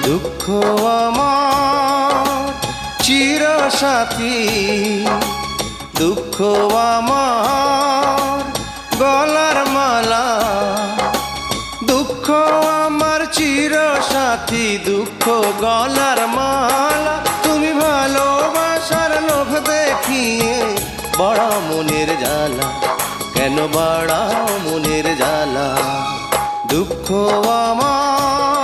দুঃখ আমার চিরসাথী, দুঃখ আমার গলার মালা, দুঃখ আমার চিরসাথী, দুঃখ গলার মালা। তুমি ভালোবাসার লোভ দেখিয়ে বড় মনের জ্বালা, কেন বড় মনের জ্বালা? দুঃখ আমার